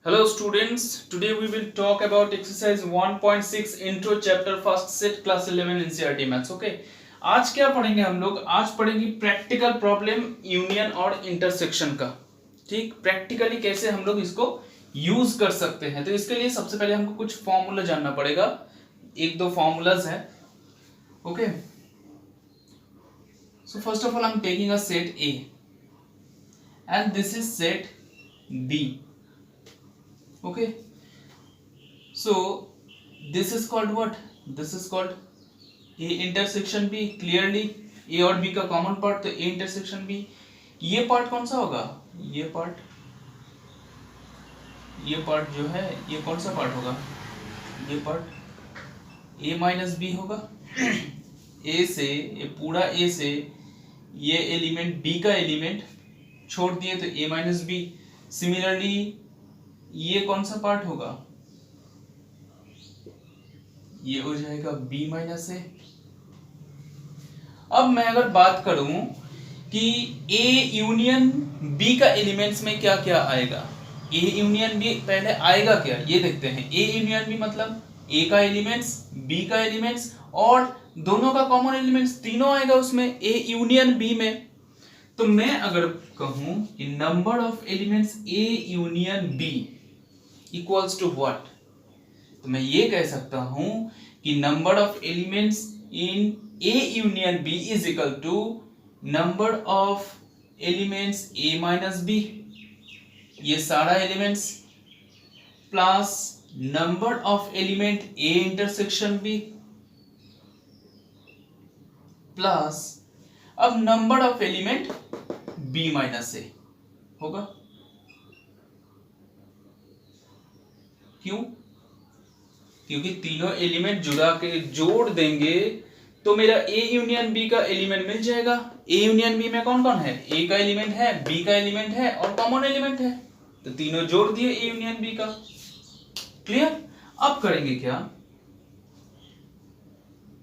Hello students, today we will talk about exercise 1.6 intro chapter first set class 11 NCERT maths. Okay, आज क्या पढ़ेंगे हम लोग? आज पढ़ेंगे प्रैक्टिकल प्रॉब्लम यूनियन और इंटरसेक्शन का. ठीक, प्रैक्टिकली कैसे हम लोग इसको यूज कर सकते हैं. तो इसके लिए सबसे पहले हमको कुछ फॉर्मूला जानना पड़ेगा. एक दो फॉर्मूलाज है. Okay, so first of all I'm taking a set A and this is set B. Okay, so this is called what? This is called A intersection B. Clearly A और B का common part, तो A intersection B. ये part कौन सा होगा? ये part जो है ये कौन सा पार्ट होगा? ये पार्ट A माइनस B होगा. A से ये पूरा A से ये एलिमेंट B का एलिमेंट छोड़ दिए तो A माइनस B. सिमिलरली ये कौन सा पार्ट होगा? ये हो जाएगा B माइनस ए. अब मैं अगर बात करूं कि A यूनियन B का एलिमेंट्स में क्या क्या आएगा. A यूनियन B पहले आएगा क्या ये देखते हैं. A यूनियन B मतलब A का एलिमेंट्स, B का एलिमेंट्स और दोनों का कॉमन एलिमेंट्स, तीनों आएगा उसमें A यूनियन B में. तो मैं अगर कहूं कि number of elements A union B equals to what, तो मैं ये कह सकता हूं कि number of elements in A union B is equal to number of elements A minus B, ये सारा elements, plus number of element A intersection B, plus अब number of element B minus A होगा. क्यों? क्योंकि तीनों element जुड़ा के जोड़ देंगे तो मेरा A यूनियन B का एलिमेंट मिल जाएगा. A यूनियन B में कौन कौन है? A का एलिमेंट है, B का एलिमेंट है और कॉमन एलिमेंट है, तो तीनों जोड़ दिए A यूनियन B का. क्लियर? अब करेंगे क्या?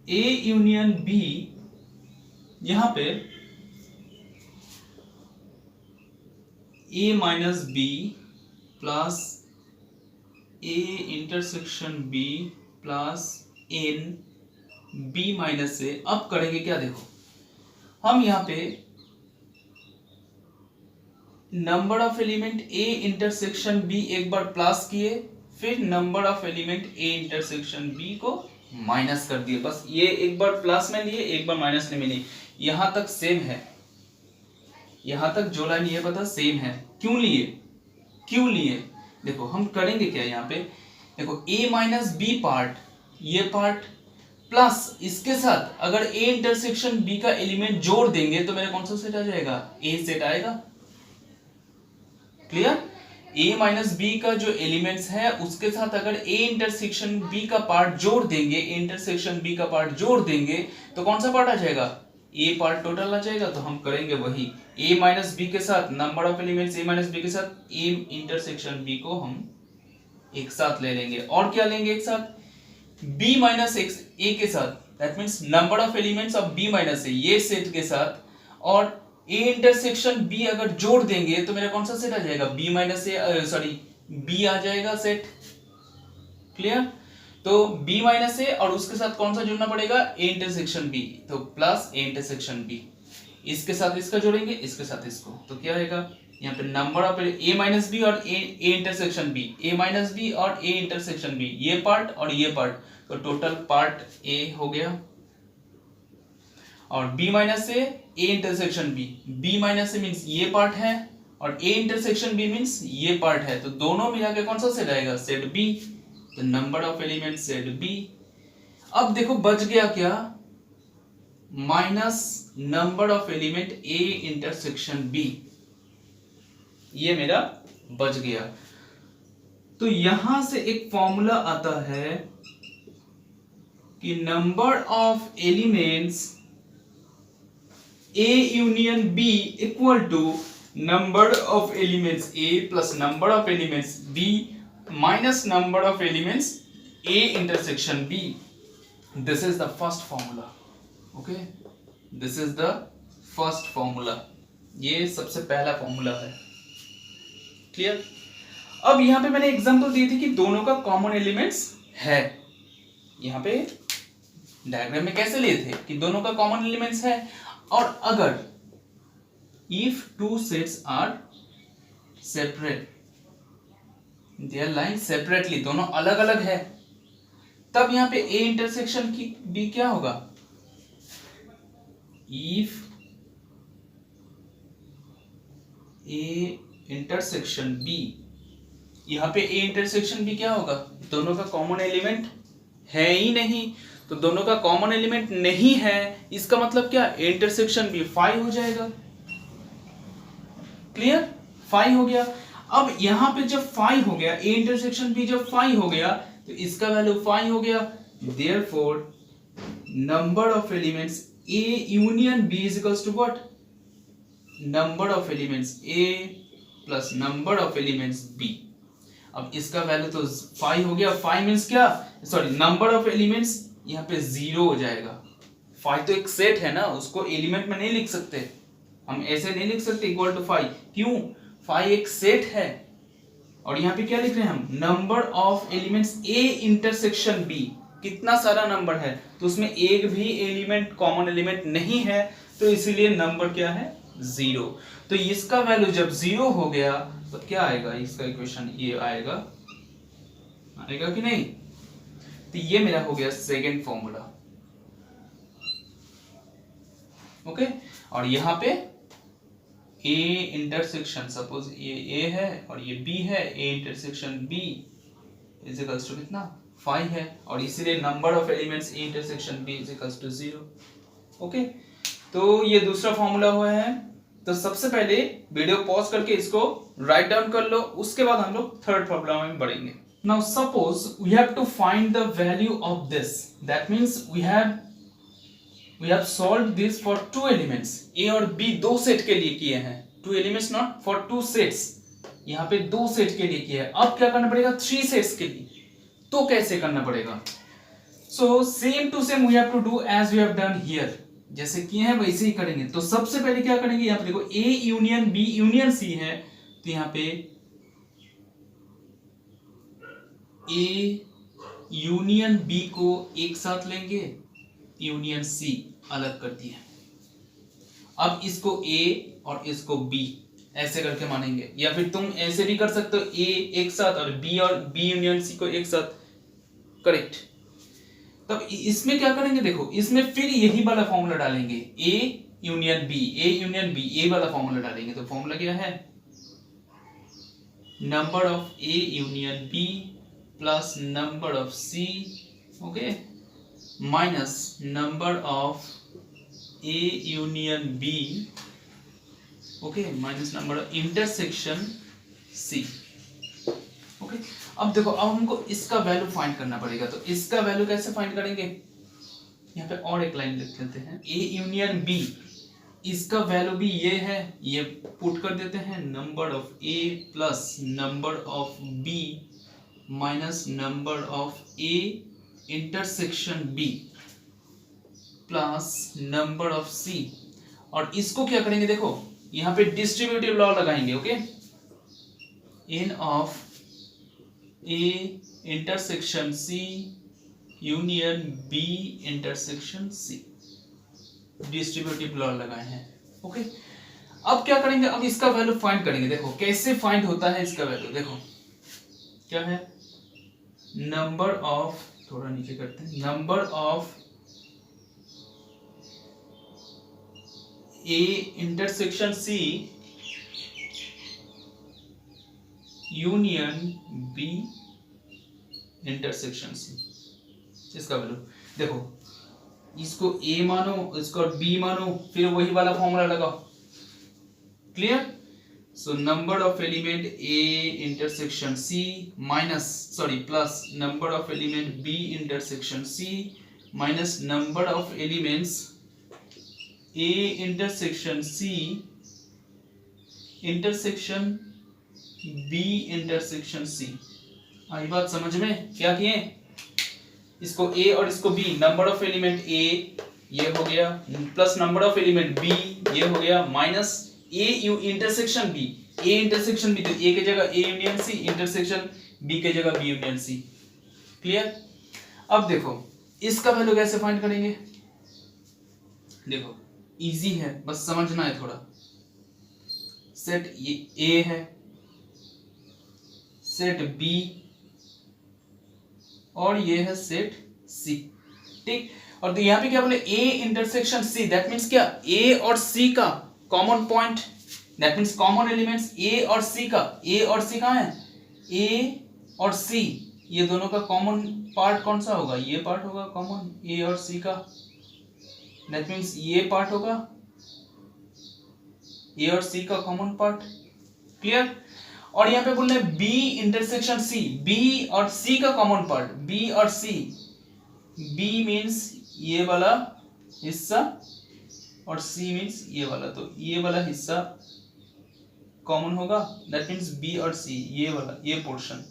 A यूनियन B यहां पे A minus B plus A intersection B plus N B minus A. अब करेंगे क्या? देखो, हम यहाँ पे number of element A intersection B एक बार प्लस किए, फिर number of element A intersection B को माइनस कर दिए. बस ये एक बार प्लस में लिए, एक बार माइनस में लिए. यहां तक सेम है, यहां तक जो लाइन ये पता सेम है. क्यों लिए? देखो हम करेंगे क्या यहाँ पे. देखो A माइनस B पार्ट, ये पार्ट प्लस इसके साथ अगर A इंटरसेक्शन B का एलिमेंट जोड़ देंगे तो मेरा कौन सा सेट आ जाएगा? A सेट आएगा. क्लियर? A माइनस B का जो एलिमेंट्स है उसके साथ अगर A इंटरसेक्शन B का पार्ट जोड़ देंगे, A इंटरसेक्शन B का पार्ट जोड़ देंगे तो कौन सा पार्ट आ जाएगा? A पार्ट टोटल आ जाएगा. तो हम करेंगे वही, A माइनस B के साथ number of elements A minus B के साथ A इंटरसेक्शन B को हम एक साथ ले लेंगे. और क्या लेंगे एक साथ? B माइनस A के साथ, that means number of elements of B minus A ये सेट के साथ, और A इंटरसेक्शन B अगर जोड़ देंगे तो मेरा कौन सा सेट आ जाएगा? B minus A sorry B आ जाएगा सेट. क्लियर? तो B माइनस A और उसके साथ कौन सा जोड़ना पड़ेगा? A इंटरसेक्शन B, तो प्लस A इंटरसेक्शन B. इसके साथ इसका जोड़ेंगे, इसके साथ इसको, तो क्या आएगा यहाँ पे? Number of A minus B और A intersection B, A minus B और A इंटरसेक्शन B, ये पार्ट और ये पार्ट, तो टोटल पार्ट A हो गया. और B minus A intersection B, B minus A means ये पार्ट है और A इंटरसेक्शन B मीन्स ये पार्ट है, तो दोनों मिला के कौन सा सेट आएगा? Set B. तो number of element set B. अब देखो बच गया क्या? Minus number of element A intersection B, ये मेरा बच गया. तो यहां से एक फॉर्मूला आता है कि number of elements A union B equal to number of elements A plus number of elements B minus number of elements A intersection B. This is the first formula. Okay, this is the first formula. ये सबसे पहला formula है. Clear? अब यहाँ पे मैंने example दी थी कि दोनों का कॉमन एलिमेंट्स है। यहाँ पे डायग्राम में कैसे लिए थे कि दोनों का कॉमन एलिमेंट्स है, और अगर if two sets are separate, they are lying separately, दोनों अलग अलग है, तब यहाँ पे ए इंटरसेक्शन की बी क्या होगा? इफ ए इंटरसेक्शन बी, यहाँ पे ए इंटरसेक्शन बी क्या होगा? दोनों का कॉमन एलिमेंट है ही नहीं, तो दोनों का कॉमन एलिमेंट नहीं है, इसका मतलब क्या? ए इंटरसेक्शन बी 5 हो जाएगा। क्लियर? 5 हो गया। अब यहाँ पे जब 5 हो गया, ए इंटरसेक्शन बी जब 5 हो गया, तो इसका वैल्यू 5 हो गया। Therefore number of elements A union B is equals to what? Number of elements A plus number of elements B. अब इसका वैल्यू तो 5 हो गया। 5 मींस क्या? सॉरी, नंबर ऑफ एलिमेंट्स यहाँ पे 0 हो जाएगा। 5 तो एक सेट है ना, उसको एलिमेंट में नहीं लिख सकते, हम ऐसे नहीं लिख सकते इक्वल टू 5। क्यों? 5 एक सेट है, और यहाँ पे क्या लिख रहे हैं हम? Number of elements A intersection B. कितना सारा नंबर है, तो उसमें एक भी एलिमेंट कॉमन एलिमेंट नहीं है, तो इसीलिए नंबर क्या है? 0। तो इसका वैल्यू जब 0 हो गया तो क्या आएगा? इसका इक्वेशन ये आएगा, आएगा कि नहीं? तो ये मेरा हो गया सेकेंड फॉर्मूला। ओके, और यहाँ पे ए इंटरसेक्शन, सपोज ये ए है और ये बी है, A intersection B is equals to कितना? 5 है, और इसीलिए number of elements A intersection B is equals to 0। Okay, तो ये दूसरा फॉर्मूला हुआ है। तो सबसे पहले वीडियो पॉज करके इसको राइट डाउन कर लो, उसके बाद हम लोग थर्ड फॉर्मूला में बढ़ेंगे। Now suppose we have to find the value of this, that means we have solved this for 2 elements. A और बी 2 सेट के लिए किए हैं, 2 एलिमेंट्स नॉट फॉर 2 सेट्स, यहाँ पे 2 सेट के लिए किया है। अब क्या करना पड़ेगा? 3 सेट्स के लिए। तो कैसे करना पड़ेगा? So same to same we have to do as we have done here, जैसे किए हैं वैसे ही करेंगे। तो सबसे पहले क्या करेंगे? यहाँ पे देखो A union B union C है, तो यहाँ पे ए यूनियन बी को एक साथ लेंगे, यूनियन सी अलग कर दिया। अब इसको ए और इसको बी ऐसे करके मानेंगे, या फिर तुम ऐसे भी कर सकते हो, ए एक साथ और बी यूनियन सी को एक साथ। करेक्ट। तब इसमें क्या करेंगे? देखो इसमें फिर यही वाला फॉर्मूला डालेंगे, A union B, A union B, A वाला फॉर्मूला डालेंगे। तो फॉर्मूला क्या है? Number of A union B plus number of C, okay, minus number of A union B, okay, minus number of intersection C. Okay, अब देखो, अब हमको इसका वैल्यू फाइंड करना पड़ेगा। तो इसका वैल्यू कैसे फाइंड करेंगे? यहाँ पे और एक लाइन लिख लेते हैं, ए यूनियन बी, इसका वैल्यू भी ये है, ये पुट कर देते हैं, number of A plus number of B minus number of A intersection B plus number of C. और इसको क्या करेंगे? देखो यहाँ पे डिस्ट्रीब्यूटिव लॉ लगाएंगे। Okay, in of A intersection C union B intersection C, distributive law लगाए हैं। ओके, अब क्या करेंगे? अब इसका वैल्यू फाइंड करेंगे। देखो कैसे फाइंड होता है इसका वैल्यू। देखो क्या है? नंबर ऑफ, थोड़ा नीचे करते हैं, number of A intersection C union B intersection C, इसका वैल्यू देखो, इसको ए मानो, इसको बी मानो, फिर वही वाला फॉर्मूला लगाओ। Clear? So number of element A intersection C minus, sorry, plus number of element B intersection C minus number of elements A intersection C intersection B intersection C. आई बात समझ में? क्या किए? इसको ए और इसको B, number of element A ये हो गया, plus number of element B ये हो गया, minus A U intersection B, A intersection B, तो ए की जगह ए यूनियन सी, इंटरसेक्शन बी की जगह बी यूनियन सी। क्लियर? अब देखो इसका वैल्यू कैसे फाइंड करेंगे, देखो इजी है, बस समझना है थोड़ा। सेट ए है, सेट बी, और ये है सेट सी। ठीक, और यहाँ पे क्या बोले, A intersection C, that means क्या, ए और सी का common point, that means common elements A और सी का। ए और सी कहाँ है, ए और सी, ये दोनों का कॉमन पार्ट कौन सा होगा, ये पार्ट होगा कॉमन ए और सी का, दैट मीन्स ये पार्ट होगा ए और सी का कॉमन पार्ट। क्लियर? और यहाँ पे बोल रहे हैं बी इंटरसेक्शन सी, बी और सी का कॉमन पार्ट, बी और सी, बी मीन्स ये वाला हिस्सा और सी मीन्स ये वाला, तो ये वाला हिस्सा कॉमन होगा, दैट मीन्स बी और सी, ये वाला, ये पोर्शन।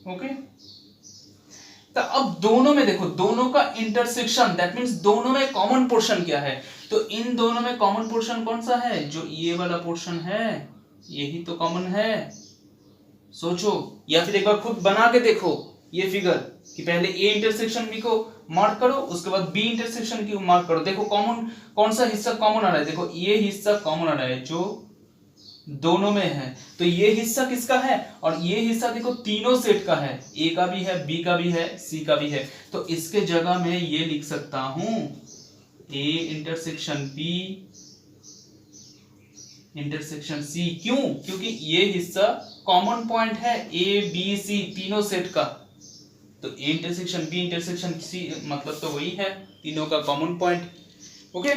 ओके, तो अब दोनों में देखो, दोनों का इंटरसेक्शन, दैट मीन्स दोनों में कॉमन पोर्शन क्या है, तो इन दोनों में कॉमन पोर्शन कौन सा है, जो ये वाला पोर्शन है, यही तो कॉमन है। सोचो, या फिर एक बार खुद बना के देखो ये फिगर, कि पहले ए इंटरसेक्शन बी को मार्क करो, उसके बाद बी इंटरसेक्शन की मार्क करो, देखो कॉमन कौन सा हिस्सा कॉमन आ रहा है, देखो ये हिस्सा कॉमन आ रहा है जो दोनों में है, तो ये हिस्सा किसका है, और ये हिस्सा देखो तीनों सेट का है, ए का भी है, बी का भी है, सी का भी है, तो इसके जगह में ये लिख सकता हूं A intersection B intersection C. क्यों? क्योंकि ये हिस्सा कॉमन पॉइंट है ए बी सी तीनों सेट का, तो A intersection B intersection C मतलब तो वही है, तीनों का कॉमन पॉइंट। ओके,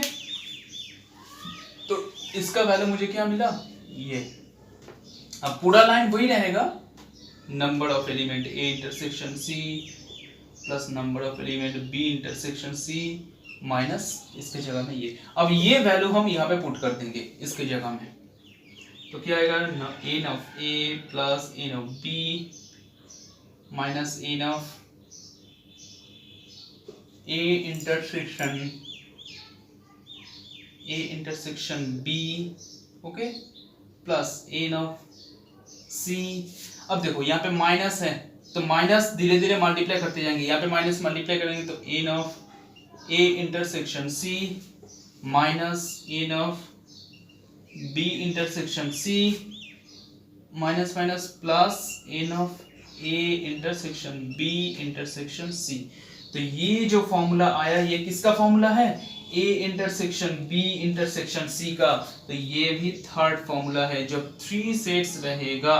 तो इसका वैल्यू मुझे क्या मिला, ये। अब पूरा लाइन वही रहेगा, number of element A intersection C plus number of element B intersection C minus इसके जगह में ये। अब ये वैल्यू हम यहाँ पे पुट कर देंगे इसके जगह में, तो क्या आएगा, N of A plus N of B minus N of A intersection B, okay, plus N of C. अब देखो यहाँ पे माइनस है, तो माइनस धीरे धीरे मल्टीप्लाई करते जाएंगे, यहाँ पे माइनस मल्टीप्लाई करेंगे तो n of A intersection C minus N of B intersection C minus minus plus N of A intersection B intersection C. तो ये जो फॉर्मूला आया, ये किसका फॉर्मूला है, A intersection B intersection C का, तो ये भी थर्ड फॉर्मूला है। जब 3 सेट्स रहेगा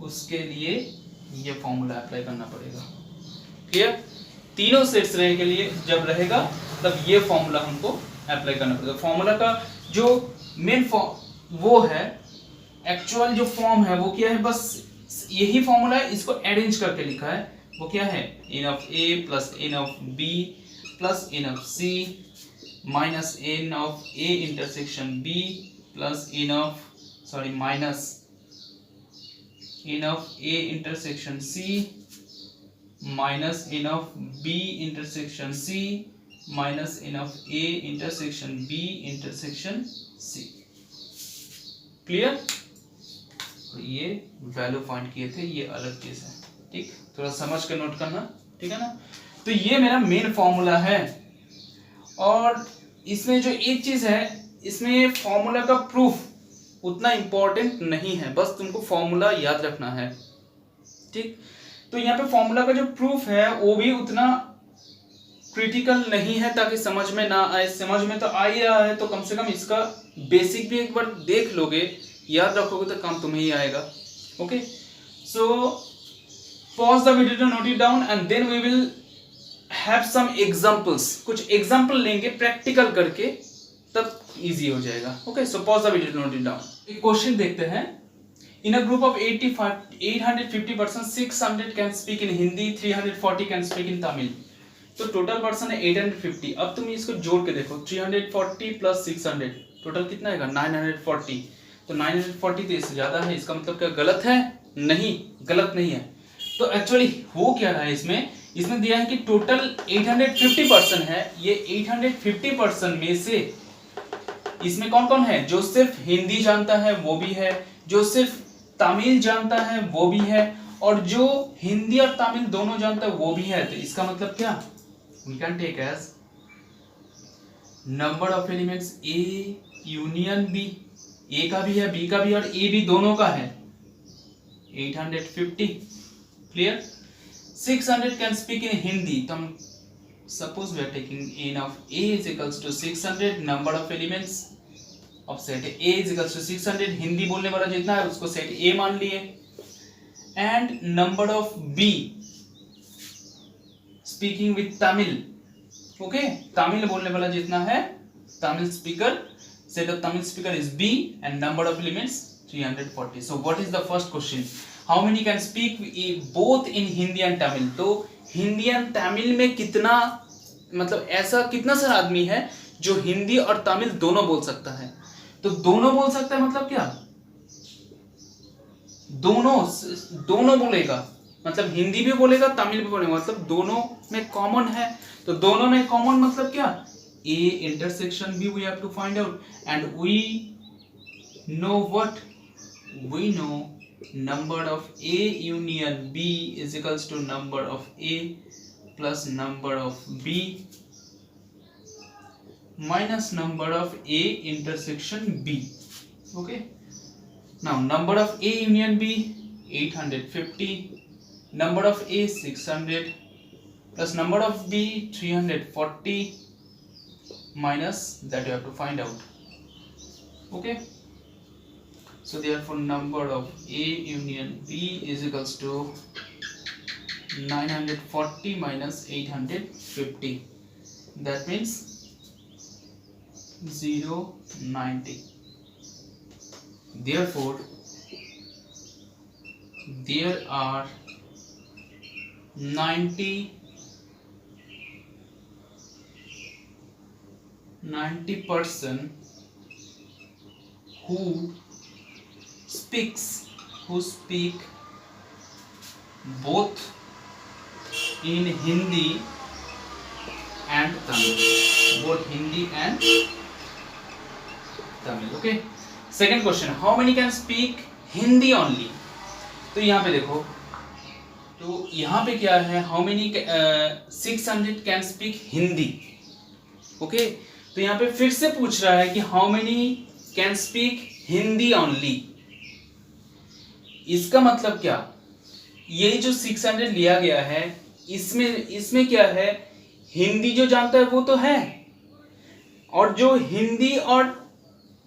उसके लिए ये फॉर्मूला अप्लाई करना पड़ेगा। क्लियर? तीनों सेट्स रहे के लिए जब रहेगा तब ये फॉर्मूला हमको अप्लाई करना पड़ेगा। फॉर्मूला का जो मेन फॉर्म वो है, एक्चुअल जो फॉर्म है वो क्या है, बस यही फॉर्मूला है, इसको अरेंज करके लिखा है। वो क्या है, n of A plus N of B plus N of C minus N of A intersection B plus N of minus N of A intersection C minus N of B intersection C minus N of A intersection B intersection C. Clear? ये value find किए थे, ये अलग चीज है। ठीक, थोड़ा समझ कर नोट करना, ठीक है ना। तो ये मेरा मेन फॉर्मूला है, और इसमें जो एक चीज है, इसमें फॉर्मूला का प्रूफ उतना इंपॉर्टेंट नहीं है, बस तुमको फॉर्मूला याद रखना है। ठीक, तो यहाँ पे फॉर्मूला का जो प्रूफ है वो भी उतना क्रिटिकल नहीं है, ताकि समझ में ना आए। समझ में तो आ ही रहा है, तो कम से कम इसका बेसिक भी एक बार देख लोगे, याद रखोगे तो काम तुम्हें ही आएगा। Okay, so pause the video to note it down and then we will have some examples. कुछ एग्जांपल लेंगे प्रैक्टिकल करके, तब इजी हो जाएगा। Okay, so pause the video to note it down. एक क्वेश्चन देखते हैं। In a group of 850 person 600 can speak in Hindi, 340 can speak in Tamil. तो टोटल पर्सन है 850। अब तुम इसको जोड़ के देखो, 340 प्लस 600 टोटल कितना आएगा, 940। तो 940 तो इससे ज्यादा है, इसका मतलब क्या गलत है? नहीं, गलत नहीं है। तो एक्चुअली हो क्या रहा है इसमें दिया है कि टोटल 850 पर्सन है। ये 850 पर्सन में से इसमें कौन कौन है? जो सिर्फ हिंदी जानता है वो भी है, जो सिर्फ तमिल जानता है वो भी है, और जो हिंदी और तमिल दोनों जानता है वो भी है। तो इसका मतलब क्या? We can take as number of elements A union B, A का भी है बी का भी और ए बी दोनों का है 850। Clear? 600 can speak in Hindi. तो हम suppose we are taking n of a is equals to 600, number of elements of set a is equals to 600, Hindi बोलने वाला जितना है उसको सेट a मान लिए, and number of b speaking with Tamil. Okay, Tamil बोलने वाला जितना है, Tamil speaker, set of Tamil speaker is B and number of elements 340. So what is the first question? How many can speak both in Hindi and Tamil? तो हिंदी और तमिल में कितना, मतलब ऐसा कितना सारा आदमी है जो हिंदी और तमिल दोनों बोल सकता है? तो दोनों बोल सकता है मतलब क्या? दोनों बोलेगा, मतलब हिंदी भी बोलेगा तमिल भी बोलेगा, मतलब दोनों में कॉमन है। तो दोनों में कॉमन मतलब क्या? A intersection B we have to find out, and we know what? We know number of A union B is equals to number of A plus number of B minus number of A intersection B. Okay, now number of A union B 850, number of A 600 plus number of B 340 minus that you have to find out. Okay, so therefore number of A union B is equals to 940 minus 850, that means 090. Therefore there are 90% who speak both in Hindi and Tamil, both Hindi and Tamil. Okay, second question, how many can speak Hindi only? तो यहाँ पे देखो, तो यहाँ पे क्या है, how many 600 can speak Hindi. Okay, तो यहाँ पे फिर से पूछ रहा है कि how many can speak Hindi only. इसका मतलब क्या? ये जो 600 लिया गया है, इसमें क्या है, हिंदी जो जानता है वो तो है, और जो हिंदी और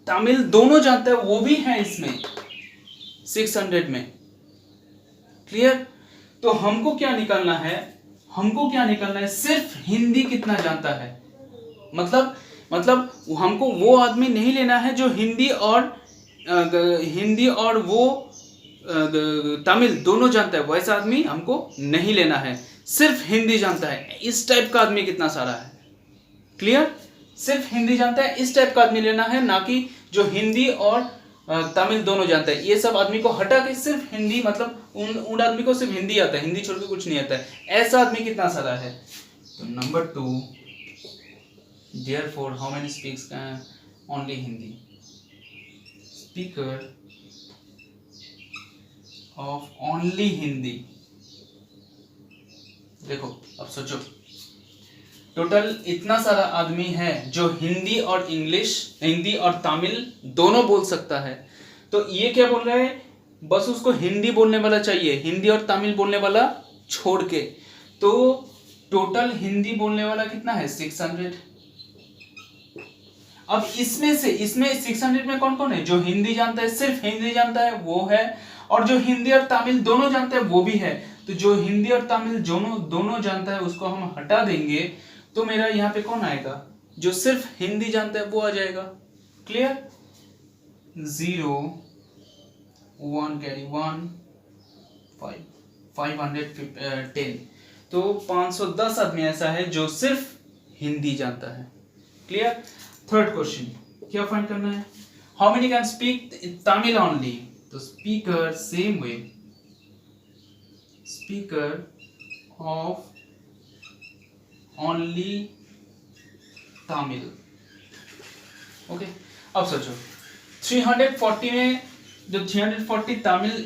तमिल दोनों जानता है वो भी है इसमें 600 में। क्लियर? तो हमको क्या निकालना है? हमको क्या निकालना है? सिर्फ हिंदी कितना जानता है, मतलब हमको वो आदमी नहीं लेना है जो हिंदी और वो तमिल दोनों जानता है, वैसा आदमी हमको नहीं लेना है, सिर्फ हिंदी जानता है। इस टाइप का आदमी कितना सारा है? क्लियर? सिर्फ हिंदी जानता है, इस टाइप का आदमी लेना है, ना कि जो हिंदी और तमिल दोनों जानता है। ये सब आदमी को हटा के सिर्फ हिंदी, मतलब उन आदमी को सिर्फ हिंदी आता है, हिंदी छोड़ के कुछ नहीं आता है, ऐसा आदमी कितना सारा है? तो number 2, therefore how many speaks only Hindi? Speaker of only Hindi। देखो अब सोचो, टोटल इतना सारा आदमी है जो हिंदी और तमिल दोनों बोल सकता है। तो ये क्या बोल रहा है? बस उसको हिंदी बोलने वाला चाहिए, हिंदी और तमिल बोलने वाला छोड़ के। तो टोटल हिंदी बोलने वाला कितना है? 600। अब इसमें 600 में कौन कौन है? जो हिंदी जानता है, सिर्फ हिंदी जानता है वो है, और जो हिंदी और तमिल दोनों जानता है वो भी है। तो जो हिंदी और तमिल दोनों जानता है उसको हम हटा देंगे, तो मेरा यहाँ पे कौन आएगा? जो सिर्फ हिंदी जानता है वो आ जाएगा। क्लियर? 0 1 कैरी 1 510। तो 510 आदमी ऐसा है जो सिर्फ हिंदी जानता है। क्लियर? थर्ड क्वेश्चन क्या फाइंड करना है? How many can speak Tamil only? तो speaker same way, speaker of only Tamil. Okay, अब सोचो 340 में जो 340 तमिल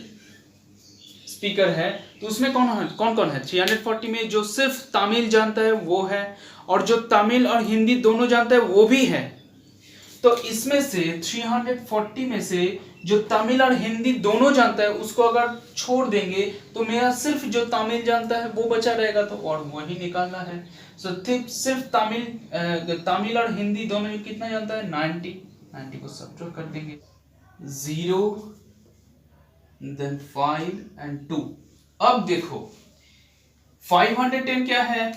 स्पीकर है तो उसमें कौन कौन है 340 में जो सिर्फ तमिल जानता है वो है, और जो तमिल और हिंदी दोनों जानता है वो भी है। तो इसमें से 340 में से जो तमिल और हिंदी दोनों जानता है उसको अगर छोड़ देंगे तो मेरा सिर्फ जो तमिल जानता है वो बचा रहेगा, तो और वही निकालना है। सिर्फ तमिल और हिंदी दोनों में कितना जानता है 90 को सब्ट्रैक्ट कर देंगे 0 then 5 and 2। अब देखो 510 क्या है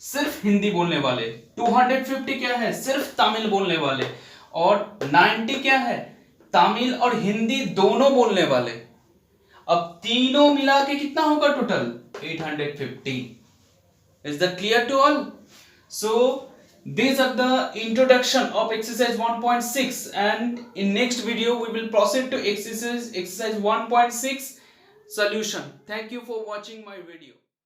सिर्फ हिंदी बोलने वाले, 250 क्या है सिर्फ तमिल बोलने वाले, और 90 क्या है तमिल और हिंदी दोनों बोलने वाले। अब तीनों मिला के कितना होगा total 850। Is that clear to all? So these are the introduction of exercise 1.6, and in next video we will proceed to exercise 1.6 solution. Thank you for watching my video.